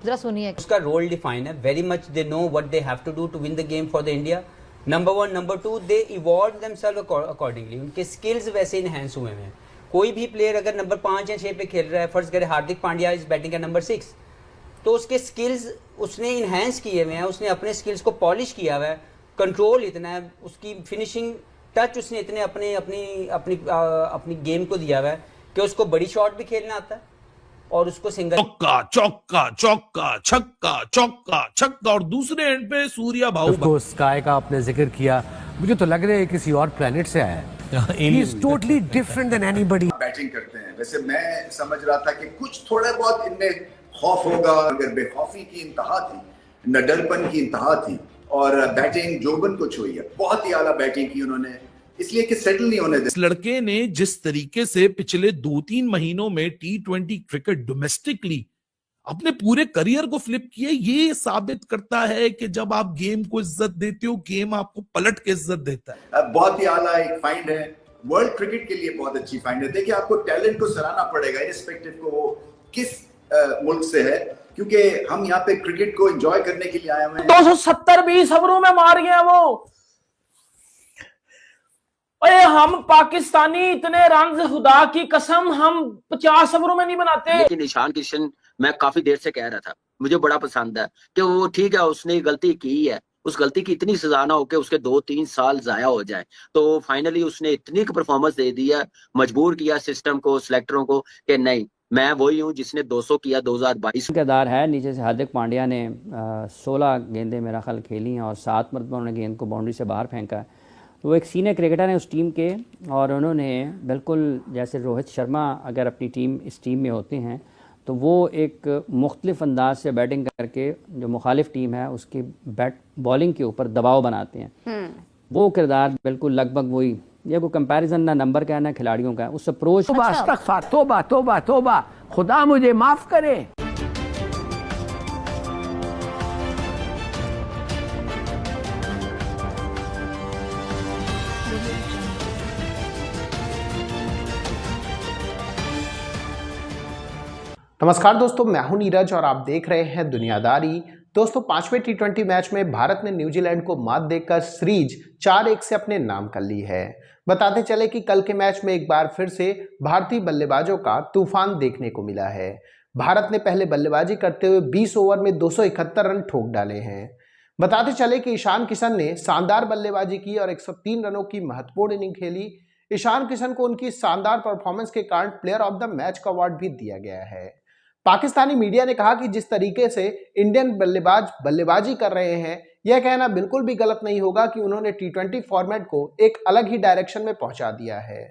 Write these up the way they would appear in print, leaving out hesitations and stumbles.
जरा सुनिए। उसका रोल डिफाइन है, very much they know what they have to do to win the game for the India. Number 1, number 2, they evolve themselves accordingly. उनके skills वैसे enhance हुए हैं। कोई भी प्लेयर अगर नंबर 5 या 6 पे खेल रहा है, फर्ज करें हार्दिक पांड्या इज बैटिंग है नंबर 6, तो उसके स्किल्स उसने इन्हेंस किए हुए हैं, उसने अपने स्किल्स को पॉलिश किया हुआ है, कंट्रोल इतना है, उसकी फिनिशिंग टच उसने इतने अपने अपनी अपनी अपनी गेम को दिया हुआ है कि उसको बड़ी शॉट भी खेलना आता है और उसको सिंगल चौका चौका चौका छक्का चौका छक्का, और दूसरे एंड पे सूर्या भाऊ। स्काई का आपने जिक्र किया, मुझे तो लग रहा है किसी और प्लेनेट से आया है। He is totally different than anybody. Batting करते हैं। वैसे मैं समझ रहा था कि कुछ थोड़ा बहुत इनमें खौफ होगा, अगर बेखौफी की इंतहा थी, न डरपन की इंतहा थी, और बैटिंग जोबन को छुई है, बहुत ही आला बैटिंग की उन्होंने, इसलिए कि सेटल नहीं होने दे। इस लड़के ने जिस तरीके से पिछले 2-3 महीनों में T20 क्रिकेट डोमेस्टिकली अपने पूरे करियर को फ्लिप किया, ये साबित करता है कि जब आप गेम को इज्जत देते हो, गेम आपको पलट के इज्जत देता है। बहुत ही आला एक फाइंड है, वर्ल्ड क्रिकेट के लिए बहुत अच्छी फाइंड है। देखिए, आपको टैलेंट को सराहना पड़ेगा, इर्रिस्पेक्टिव को वो किस मुल्क से है, क्योंकि हम यहाँ पे क्रिकेट को एंजॉय करने के लिए आए हुए हैं। 270 20 ओवरों में मार गया वो। अरे हम पाकिस्तानी इतने रन, खुदा की कसम, हम 50 ओवरों में नहीं बनाते। लेकिन ईशान किशन, मैं काफी देर से कह रहा था, मुझे बड़ा पसंद है कि वो ठीक है, उसने गलती की है, उस गलती की इतनी सजा ना हो कि उसके 2-3 साल जाया हो जाए। तो फाइनली उसने इतनी परफॉर्मेंस दे दी है, मजबूर किया सिस्टम को, सिलेक्टरों को, कि नहीं, मैं वही हूँ जिसने 200 किया 2022। किरदार है। नीचे से हार्दिक पांड्या ने 16 गेंदें मेरा ख्याल खेली हैं और 7 मरतबा उन्होंने गेंद को बाउंड्री से बाहर फेंका है। तो वो एक सीनियर क्रिकेटर हैं उस टीम के, और उन्होंने बिल्कुल जैसे रोहित शर्मा अगर अपनी टीम इस टीम में होते हैं तो वो एक मुख्तलिफ अंदाज से बैटिंग करके जो मुखालिफ टीम है उसकी बॉलिंग के ऊपर दबाव बनाते हैं। वो किरदार बिल्कुल लगभग वही, ये कोई कंपैरिजन ना नंबर का है ना खिलाड़ियों का, उस अप्रोच। तोबा तोबा तोबा, खुदा मुझे माफ करे। नमस्कार दोस्तों, मैं हूं नीरज और आप देख रहे हैं दुनियादारी। दोस्तों, 5वें T20 मैच में भारत ने न्यूजीलैंड को मात देकर सीरीज 4-1 से अपने नाम कर ली है। बताते चले कि कल के मैच में एक बार फिर से भारतीय बल्लेबाजों का तूफान देखने को मिला है। भारत ने पहले बल्लेबाजी करते हुए 20 ओवर में 271 रन ठोक डाले हैं। बताते चले कि ईशान किशन ने शानदार बल्लेबाजी की और 103 रनों की महत्वपूर्ण इनिंग खेली। ईशान किशन को उनकी शानदार परफॉर्मेंस के कारण प्लेयर ऑफ द मैच का अवार्ड भी दिया गया है। पाकिस्तानी मीडिया ने कहा कि जिस तरीके से इंडियन बल्लेबाज बल्लेबाजी कर रहे हैं, यह कहना बिल्कुल भी गलत नहीं होगा कि उन्होंने T20 फॉर्मेट को एक अलग ही डायरेक्शन में पहुंचा दिया है।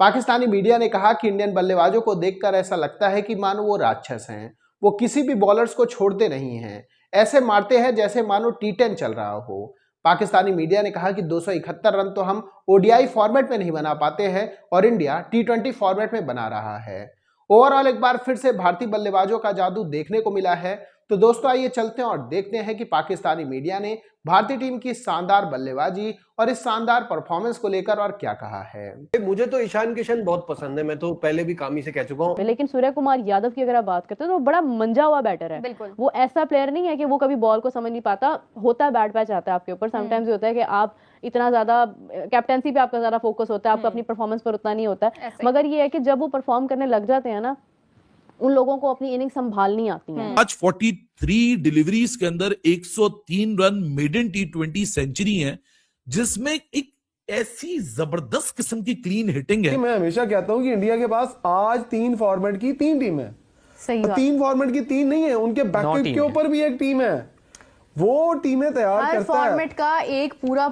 पाकिस्तानी मीडिया ने कहा कि इंडियन बल्लेबाजों को देखकर ऐसा लगता है कि मानो वो राक्षस हैं, वो किसी भी बॉलर्स को छोड़ते नहीं हैं, ऐसे मारते हैं जैसे मानो T10 चल रहा हो। पाकिस्तानी मीडिया ने कहा कि 271 रन तो हम ODI फॉर्मेट में नहीं बना पाते हैं और इंडिया T20 फॉर्मेट में बना रहा है। ओवरऑल एक बार फिर से भारतीय बल्लेबाजों का जादू देखने को मिला है। तो दोस्तों, आइए चलते हैं और देखते हैं कि पाकिस्तानी मीडिया ने भारतीय टीम की शानदार बल्लेबाजी और इस शानदार परफॉर्मेंस को लेकर और क्या कहा है। मुझे तो ईशान किशन बहुत पसंद है, मैं तो पहले भी कामी से कह चुका हूँ। लेकिन सूर्य कुमार यादव की अगर आप बात करते हो तो वो बड़ा मंजा हुआ बैटर है। बिल्कुल, वो ऐसा प्लेयर नहीं है कि वो कभी बॉल को समझ नहीं पाता, होता है बैट पैच आता है आपके ऊपर। समटाइम्स होता है कि आप इतना ज्यादा कैप्टेंसी पे आपका ज्यादा फोकस होता है, आपका अपनी परफॉर्मेंस पर उतना नहीं होता है, मगर ये है कि जब वो परफॉर्म करने लग जाते हैं ना, उन लोगों को अपनी इनिंग संभालनी आती है। आज 43 डिलीवरीज के अंदर 103 रन मेडन T20 सेंचुरी है, जिसमें एक ऐसी जबरदस्त किस्म की क्लीन हिटिंग है। मैं हमेशा कहता हूं कि इंडिया के पास आज 3 फॉर्मेट की 3 टीम है। सही 3 फॉर्मेट की 3 नहीं है, उनके बैकअप के ऊपर भी एक टीम है, वो टीमें तैयार करता है। हर फॉर्मेट का एक पूरा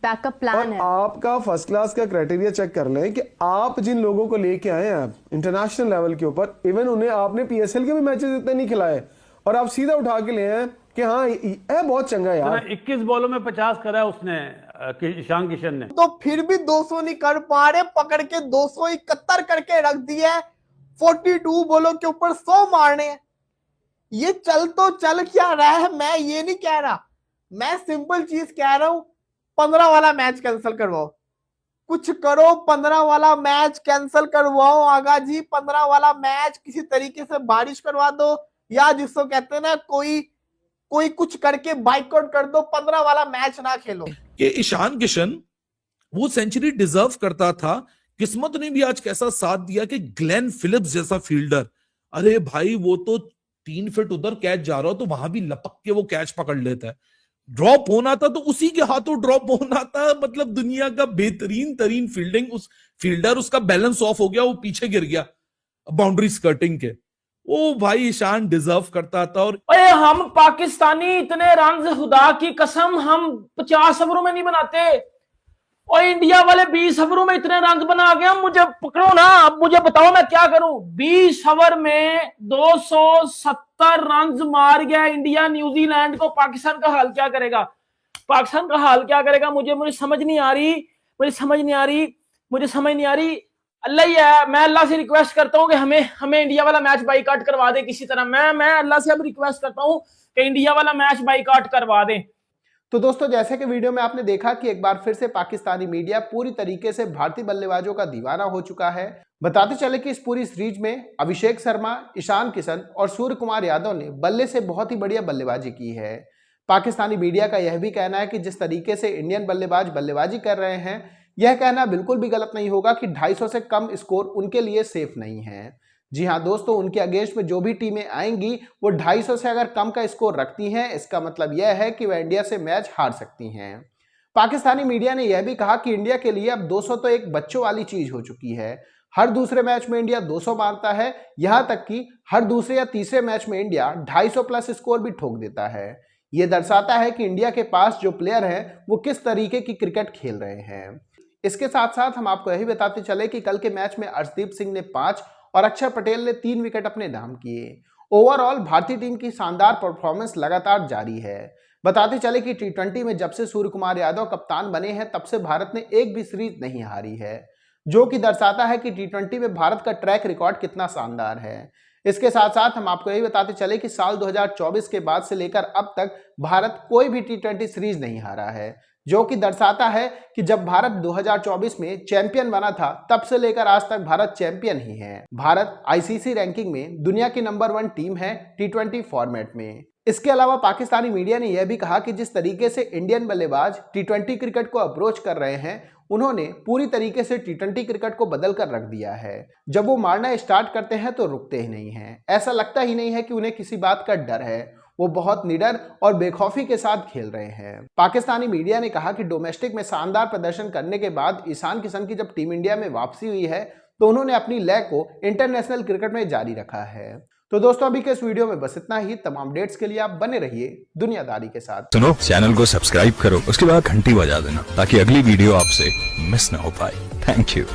बैकअप प्लान है। आपका फर्स्ट क्लास का क्राइटेरिया चेक कर लें कि आप जिन लोगों को लेके आए हैं इंटरनेशनल लेवल के ऊपर, इवन उन्हें आपने PSL के भी मैचेस इतने नहीं खिलाए और आप सीधा उठा के ले आए कि हाँ ये बहुत चंगा यार। 21 बॉलों में 50 करा उसने, ईशान किशन ने, तो फिर भी 200 नहीं कर पा रहे, पकड़ के 271 करके रख दिया है। 42 बॉलों के ऊपर 100 मारने हैं। ये चल तो चल क्या रहा है, मैं ये नहीं कह रहा, मैं सिंपल चीज कह रहा हूं, 15 वाला मैच कैंसिल करवाओ, कुछ करो, 15 वाला मैच कैंसिल करवाओ। आगा जी, 15 वाला मैच किसी तरीके से बारिश करवा दो, या जिसको कहते हैं ना कोई कुछ करके बाइकआउट कर दो, 15 वाला मैच ना खेलो। कि ईशान किशन वो सेंचुरी डिजर्व करता था। किस्मत ने भी आज कैसा साथ दिया कि ग्लेन फिलिप्स जैसा फील्डर, अरे भाई वो तो 3 फीट उधर कैच जा रहा हो तो वहां भी लपक के वो कैच पकड़ लेता है। ड्रॉप होना था तो उसी के हाथों ड्रॉप होना था। मतलब दुनिया का बेहतरीन तरीन फील्डिंग, उस फील्डर उसका बैलेंस ऑफ हो गया, वो पीछे गिर गया बाउंड्री स्कर्टिंग के। ओ भाई ईशान डिजर्व करता था। और अरे हम पाकिस्तानी इतने रन, खुदा की कसम हम 50 ओवरों में नहीं बनाते, और इंडिया वाले 20 ओवरों में इतने रन बना गया। मुझे पकड़ो ना, अब मुझे बताओ मैं क्या करूं। 20 ओवर में 270 रन मार गया इंडिया न्यूजीलैंड को। पाकिस्तान का हाल क्या करेगा? पाकिस्तान का हाल क्या करेगा? मुझे समझ नहीं आ रही, मुझे समझ नहीं आ रही। अल्लाह ही है, मैं अल्लाह से रिक्वेस्ट करता हूं कि हमें इंडिया वाला मैच बाइकआउट करवा दे किसी तरह। मैं अल्लाह से अब रिक्वेस्ट करता हूं कि इंडिया वाला मैच बाइकआउट करवा दे। तो दोस्तों, जैसे कि वीडियो में आपने देखा कि एक बार फिर से पाकिस्तानी मीडिया पूरी तरीके से भारतीय बल्लेबाजों का दीवाना हो चुका है। बताते चले कि इस पूरी सीरीज में अभिषेक शर्मा, ईशान किशन और सूर्य कुमार यादव ने बल्ले से बहुत ही बढ़िया बल्लेबाजी की है। पाकिस्तानी मीडिया का यह भी कहना है कि जिस तरीके से इंडियन बल्लेबाज बल्लेबाजी कर रहे हैं, यह कहना बिल्कुल भी गलत नहीं होगा कि 250 से कम स्कोर उनके लिए सेफ नहीं है। जी हाँ दोस्तों, उनके अगेंस्ट में जो भी टीमें आएंगी वो 250 से अगर कम का स्कोर रखती हैं, इसका मतलब यह है कि वह इंडिया से मैच हार सकती हैं। पाकिस्तानी मीडिया ने यह भी कहा कि इंडिया के लिए अब 200 तो एक बच्चों वाली चीज हो चुकी है। हर दूसरे मैच में इंडिया 200 मारता है, यहां तक कि हर दूसरे या तीसरे मैच में इंडिया 250 प्लस स्कोर भी ठोक देता है। यह दर्शाता है कि इंडिया के पास जो प्लेयर हैं वो किस तरीके की क्रिकेट खेल रहे हैं। इसके साथ साथ हम आपको यही बताते चले कि कल के मैच में अर्शदीप सिंह ने 5 और अक्षर पटेल ने 3 विकेट अपने नाम किए। ओवरऑल भारतीय टीम की शानदार परफॉर्मेंस लगातार जारी है। बताते चले कि T20 में जब से सूर्य कुमार यादव कप्तान बने हैं तब से भारत ने एक भी सीरीज नहीं हारी है, जो कि दर्शाता है कि T20 में भारत का ट्रैक रिकॉर्ड कितना शानदार है। इसके साथ साथ हम आपको यही बताते चले कि साल 2024 के बाद से लेकर अब तक भारत कोई भी T20 सीरीज नहीं हारा है, जो कि दर्शाता है कि जब भारत 2024 में चैंपियन बना था तब से लेकर आज तक भारत चैंपियन ही है। भारत आईसीसी रैंकिंग में दुनिया की नंबर 1 टीम है T20 फॉर्मेट में। इसके अलावा पाकिस्तानी मीडिया ने यह भी कहा कि जिस तरीके से इंडियन बल्लेबाज T20 क्रिकेट को अप्रोच कर रहे हैं, उन्होंने पूरी तरीके से T20 क्रिकेट को बदल कर रख दिया है। जब वो मारना स्टार्ट करते हैं तो रुकते ही नहीं हैं। ऐसा लगता ही नहीं है कि उन्हें किसी बात का डर है। वो बहुत निडर और बेखौफी के साथ खेल रहे हैं। पाकिस्तानी मीडिया ने कहा कि डोमेस्टिक में शानदार प्रदर्शन करने के बाद ईशान किशन की जब टीम इंडिया में वापसी हुई है तो उन्होंने अपनी लय को इंटरनेशनल क्रिकेट में जारी रखा है। तो दोस्तों, अभी के इस वीडियो में बस इतना ही। तमाम अपडेट्स के लिए आप बने रहिए दुनियादारी के साथ। सुनो, चैनल को सब्सक्राइब करो, उसके बाद घंटी बजा देना ताकि अगली वीडियो आपसे मिस ना हो पाए। Thank you.